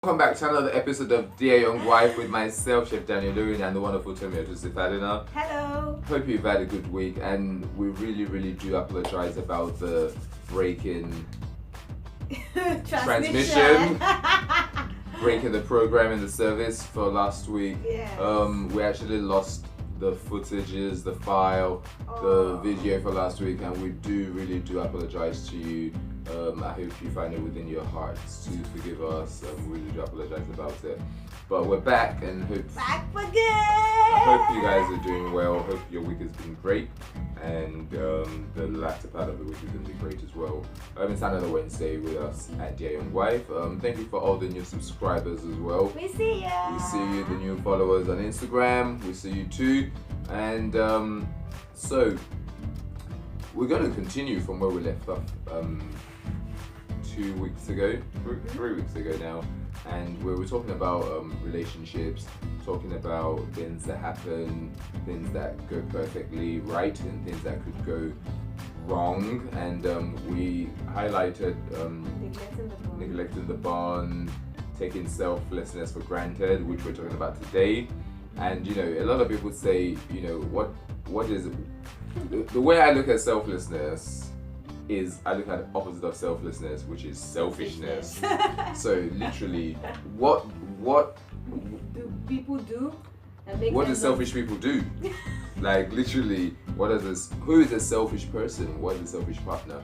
Welcome back to another episode of Dear Young Wife with myself, Chef Daniel Lurin, and the wonderful Tomi Otusifadina. Hello. Hope you've had a good week, and we really do apologize about the break-in transmission, break in the program in the service for last week. Yes. We actually lost the footages, the file, the video for last week, and we really do apologize to you. I hope you find it within your hearts to forgive us. We really do apologize about it. But we're back and Back for good. I hope you guys are doing well. Hope your week has been great, and the latter part of the week is going to be great as well. It's another Wednesday with us at Dear Young Wife. Thank you for all the new subscribers as well. We see you. We see you, the new followers on Instagram. We see you too. And so we're going to continue from where we left off 2 weeks ago, 3 weeks ago now, and we were talking about relationships, talking about things that happen, things that go perfectly right, and things that could go wrong, and we highlighted neglecting the bond, taking selflessness for granted, which we're talking about today. And a lot of people say, what is the way I look at selflessness is I look at the opposite of selflessness, which is selfishness. So literally, what do people do? What do selfish people do? Like literally, who is a selfish person? What is a selfish partner?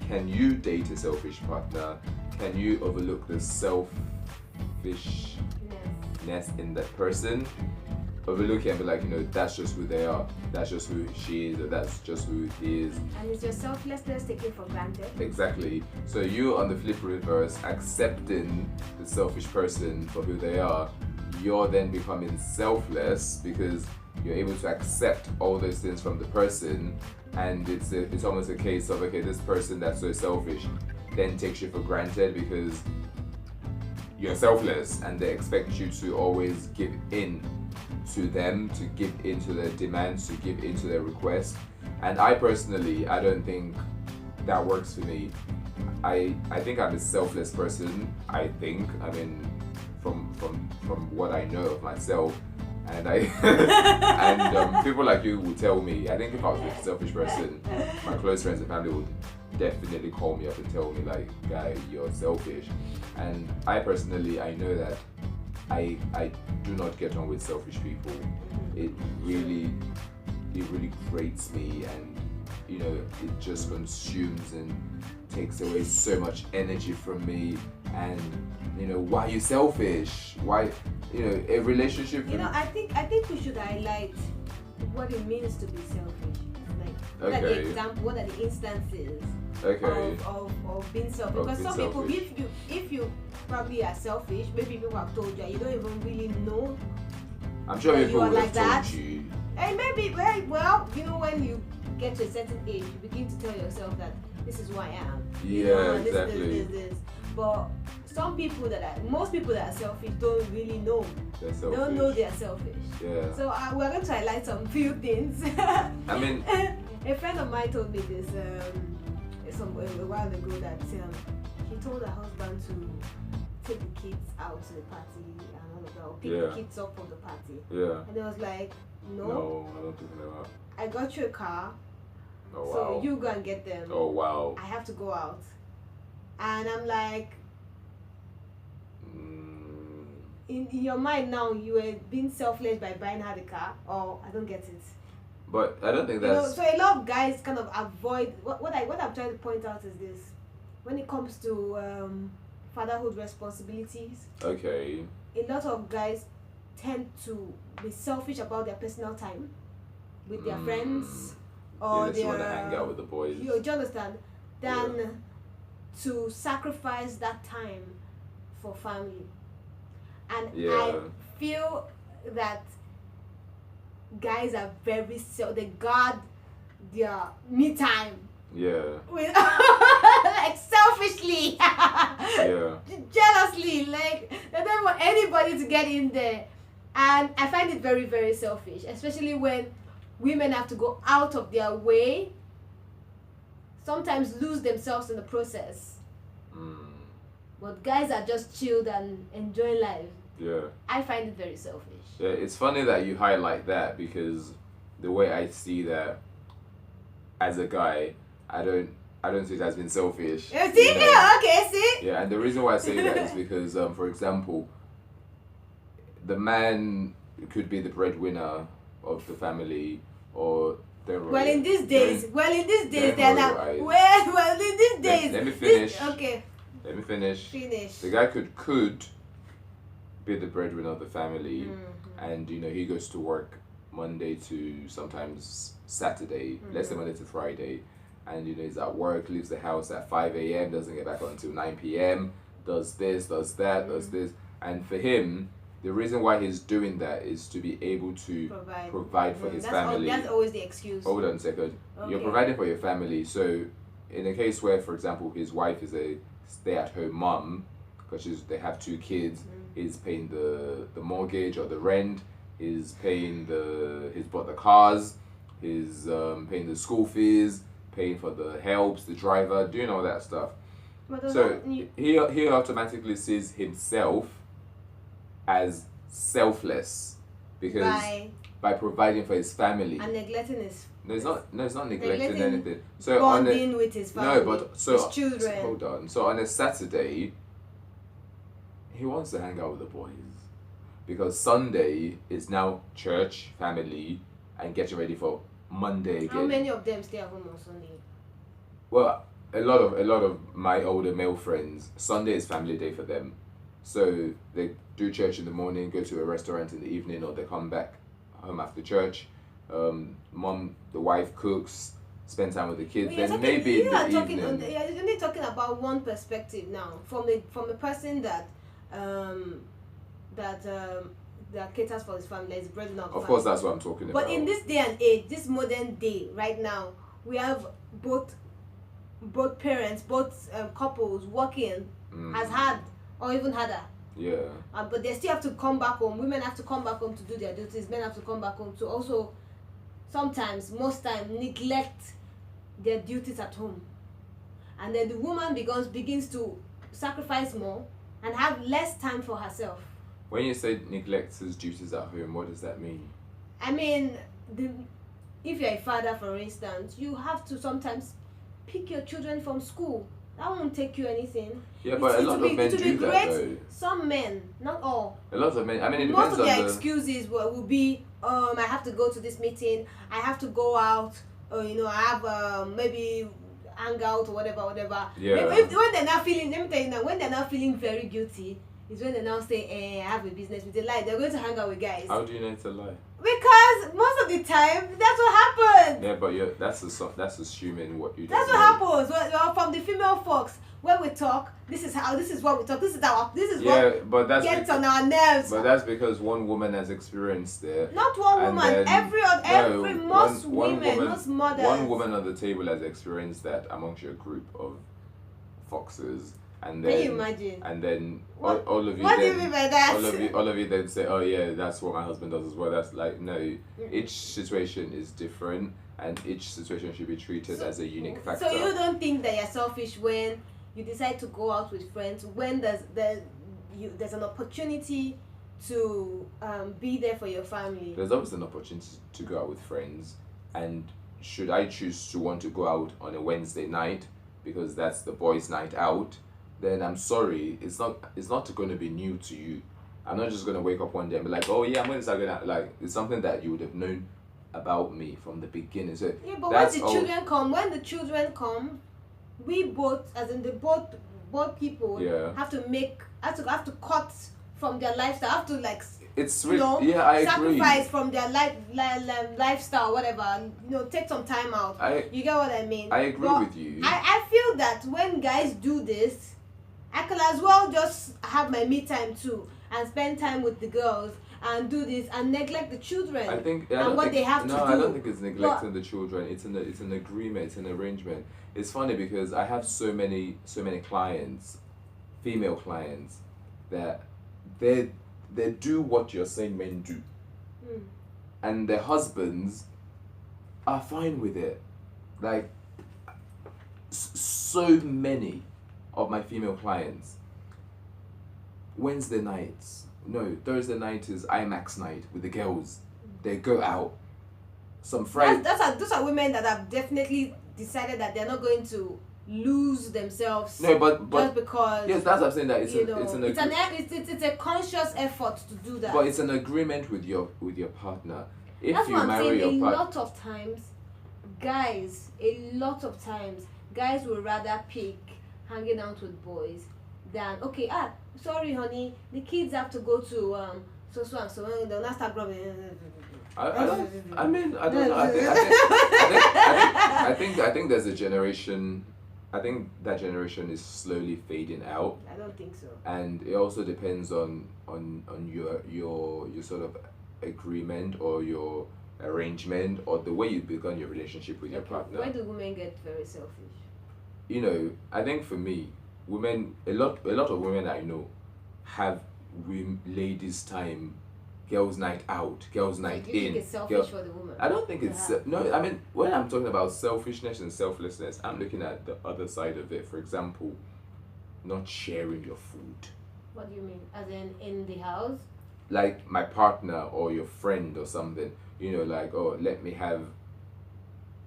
Can you date a selfish partner? Can you overlook the selfishness in that person? Overlook it and be like, that's just who they are, that's just who she is, or that's just who he is. And is your selflessness taken for granted? Exactly. So you, on the flip reverse, accepting the selfish person for who they are, you're then becoming selfless because you're able to accept all those things from the person, and it's almost a case of, okay, this person that's so selfish then takes you for granted because you're selfless, and they expect you to always give in to them, to give into their demands, to give into their requests. And I personally, I don't think that works for me. I think I'm a selfless person. I mean, from what I know of myself, and and people like you will tell me. I think if I was a selfish person, my close friends and family would definitely call me up and tell me like, guy, you're selfish. And I personally, I know that I do not get on with selfish people. It really grates me, and it just consumes and takes away so much energy from me. And why are you selfish? Why a relationship? I think we should highlight what it means to be selfish. Like what are the examples, what are the instances of being selfish? Because some people, if you probably are selfish, maybe people have told you, and you don't even really know. I'm sure people would have that. told you. And maybe, well, when you get to a certain age, you begin to tell yourself that this is who I am. Yeah, exactly. This. But most people that are selfish don't really know. They're selfish. They don't know they're selfish. Yeah. So we're going to highlight some few things. I mean, a friend of mine told me this a while ago that she told her husband to take the kids out to the party and all of that, or pick the kids up from the party. Yeah. And he was like, no, I don't think that. I got you a car. Oh, wow. So you go and get them. Oh, wow. I have to go out. And I'm like, in your mind now, you were being selfless by buying her the car, or I don't get it. But I don't think that's... so a lot of guys kind of avoid, what I'm trying to point out is this. When it comes to fatherhood responsibilities, okay, a lot of guys tend to be selfish about their personal time with their friends, or they want to hang out with the boys. Do you understand? Than to sacrifice that time for family. And I feel that guys are very they guard their me time. Yeah. With like selfishly. Yeah. Jealously, like they don't want anybody to get in there. And I find it very, very selfish, especially when women have to go out of their way, sometimes lose themselves in the process. but guys are just chilled and enjoying life. Yeah. I find it very selfish. Yeah, it's funny that you highlight that, because the way I see that as a guy, I don't see it as being selfish. You see? Yeah, okay, see? Yeah, and the reason why I say that is because, for example, the man could be the breadwinner of the family, or well, in these days, they're not. Well, in these days. Let me finish. Okay. Let me finish. Finish. The guy could be the breadwinner of the family, and he goes to work Monday to sometimes Saturday, let's say Monday to Friday, and he's at work, leaves the house at 5 a.m., doesn't get back until 9 p.m., does this, does that, does this, and for him, the reason why he's doing that is to be able to provide for his family. That's always the excuse. Hold on a second. Okay. You're providing for your family. So, in a case where, for example, his wife is a stay-at-home mom, because they have 2 kids, he's paying the mortgage or the rent, he's paying he's bought the cars, he's paying the school fees, paying for the helps, the driver, doing all that stuff. So he automatically sees himself as selfless, because by providing for his family and neglecting his. It's not neglecting anything. So bonding with his family. No, but his children. Hold on. So on a Saturday, he wants to hang out with the boys, because Sunday is now church, family, and getting ready for Monday again. How many of them stay at home on Sunday? Well, a lot of my older male friends, Sunday is family day for them. So they do church in the morning, go to a restaurant in the evening, or they come back home after church. Mom, the wife cooks, spend time with the kids. Then maybe in the evening. You're only talking about one perspective now, from the person that caters for his family, is breadwinner of the family. Of course, that's what I'm talking about. But in this day and age, this modern day, right now, we have both parents, both couples working as hard or even harder. Yeah. But they still have to come back home. Women have to come back home to do their duties. Men have to come back home to also, sometimes, most time, neglect their duties at home. And then the woman begins to sacrifice more and have less time for herself. When you say neglects his duties at home, what does that mean? I mean, if you're a father, for instance, you have to sometimes pick your children from school. That won't take you anything. Yeah, but a lot of men do that though. Some men, not all. A lot of men. I mean, it depends. Most of their excuses will be, I have to go to this meeting. I have to go out. I have maybe hang out or whatever. Yeah. When they're not feeling, let me tell you now, when they're not feeling very guilty, is when they now say, I have a business with a lie. They're going to hang out with guys. How do you know it's a lie? Because most of the time, that's what happens. Yeah, but that's assuming what you. That's what happens. Well, from the female folks, when we talk, this is what we talk. This is what gets on our nerves. But that's because one woman has experienced it. Not one woman. Most mothers. One woman on the table has experienced that amongst your group of foxes. And then, can you imagine? And then all of you. What do you mean by that? All of you then say, "Oh yeah, that's what my husband does as well." That's like no. Each situation is different, and each situation should be treated as a unique factor. So you don't think that you're selfish when you decide to go out with friends, when there's an opportunity to be there for your family? There's always an opportunity to go out with friends, and should I choose to want to go out on a Wednesday night because that's the boys' night out, then I'm sorry, it's not going to be new to you. I'm not just going to wake up one day and be like, oh yeah, I'm going to start going out. Like, it's something that you would have known about me from the beginning. So yeah, but when the children come, we both, as in both people, have to cut from their lifestyle. Have to it's really, I agree. Sacrifice from their lifestyle, whatever. Take some time out. You get what I mean? I agree with you. I feel that when guys do this, I can as well just have my me time too and spend time with the girls and do this and neglect the children. I think they have to do. No, I don't think it's neglecting the children. It's an agreement. It's an arrangement. It's funny because I have so many clients, female clients, that they do what you're saying men do, and their husbands are fine with it. Like so many of my female clients, Wednesday nights. No, Thursday night is IMAX night with the girls. They go out. Some Friday. Those are women that have definitely decided that they're not going to lose themselves. No, but just because. Yes, that's what I'm saying. That it's a conscious effort to do that. But it's an agreement with your partner. If that's you what I'm marry saying. your A lot of times, guys will rather pick hanging out with boys than sorry honey, the kids have to go to so and so they'll not start grubbing. I don't know. I think there's a generation. I think that generation is slowly fading out. I don't think so. And it also depends on your sort of agreement or your arrangement or the way you begun your relationship with your partner. Why do women get very selfish? You know, I think for me, women, a lot of women I know have ladies' time, girls' night out, girls' night in. Do you think it's selfish for the woman? I don't think it's no. I mean, when I'm talking about selfishness and selflessness, I'm looking at the other side of it. For example, not sharing your food. What do you mean? As in the house? Like my partner or your friend or something. You know, like, oh, let me have.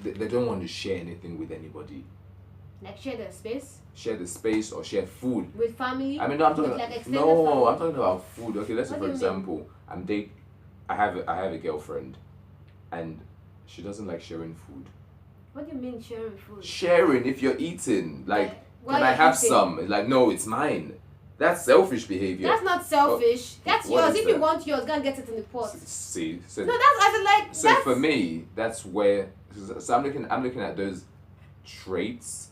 They don't want to share anything with anybody. Like share the space? Share the space or share food. With family? I mean, no, I'm talking family? I'm talking about food. Okay, let's say for example, I have a girlfriend and she doesn't like sharing food. What do you mean sharing food? Sharing, if you're eating, like, can I have some? It's like, no, it's mine. That's selfish behavior. That's not selfish. That's yours. If you want yours, go and get it in the pot. See, so no, that's So for me, that's where. So I'm looking at those traits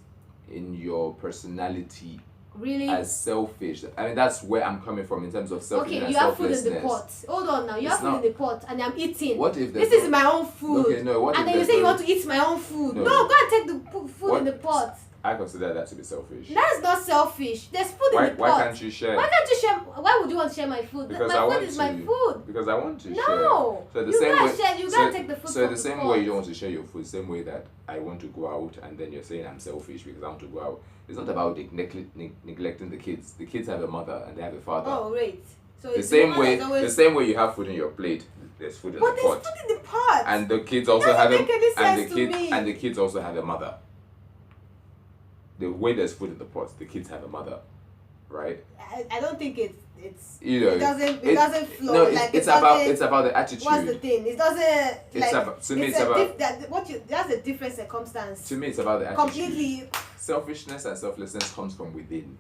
in your personality. Really? As selfish. I mean, that's where I'm coming from in terms of selfishness. Okay, you have food in the pot. Hold on now. You have food in the pot and I'm eating. What if this is my own food? Okay, no. What and if then you say you want to eat my own food? No, go and take the food in the pot. I consider that to be selfish. That is not selfish. There's food in the pot. Why can't you share? Why can't you share? Why would you want to share my food? Because my food is my food. Because I want to share. No. So you gotta take the food. So the same way you don't want to share your food, same way that I want to go out and then you're saying I'm selfish because I want to go out. It's not about neglecting the kids. The kids have a mother and they have a father. Oh, right. So the same way you have food in your plate, there's food in the pot. But there's food in the pot. And the kids also have the kids also have a mother. The way there's food in the pot, the kids have a mother, right? I don't think it's you know, it doesn't flow. No, it's about the attitude. What's the thing? It doesn't. That's a different circumstance. To me, it's about the attitude. Completely. Selfishness and selflessness comes from within.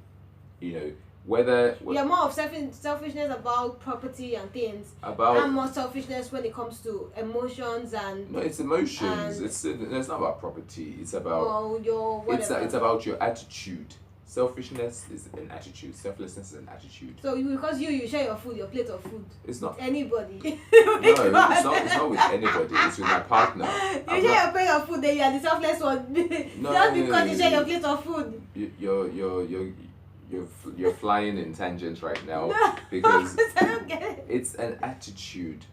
You know, whether you're more of selfishness about property and things. And more selfishness when it comes to emotions and. No, it's emotions. It's not about property. It's about your whatever. It's about your attitude. Selfishness is an attitude. Selflessness is an attitude. So because you share your food, your plate of food. It's not anybody. No, it's not with anybody. It's with my partner. You share your plate of food, then you are the selfless one. No, just because you share your plate of food. You're flying in tangents right now because I don't get it. It's an attitude.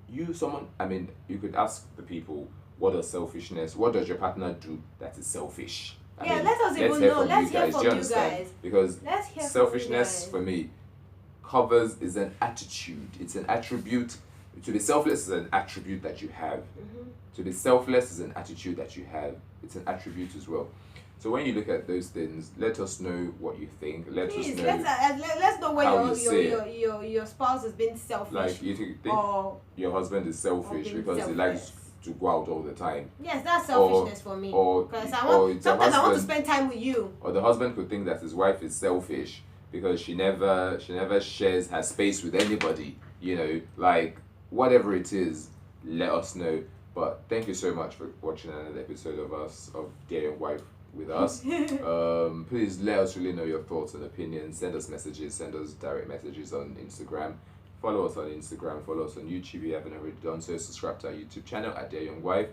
You could ask the people, what is selfishness? What does your partner do that is selfish? Let us even know. Let's hear from you guys. Because selfishness for me is an attitude. It's an attribute. To be selfless is an attribute that you have. Mm-hmm. To be selfless is an attitude that you have. It's an attribute as well. So when you look at those things, let us know what you think. Let's know where your spouse has been selfish. Like you think your husband is selfish because he likes to go out all the time. Yes, that's selfishness for me. Because sometimes I want to spend time with you. Or the husband could think that his wife is selfish because she never shares her space with anybody. You know, like whatever it is, let us know. But thank you so much for watching another episode of Dear Young Wife with us. Please let us really know your thoughts and opinions. Send us messages, send us direct messages on Instagram. Follow us on Instagram, follow us on YouTube if you haven't already done so. Subscribe to our YouTube channel at Dear Young Wife.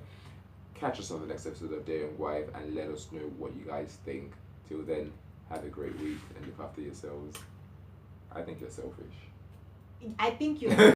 Catch us on the next episode of Dear Young Wife and let us know what you guys think. Till then, have a great week and look after yourselves. I think you're selfish. I think you're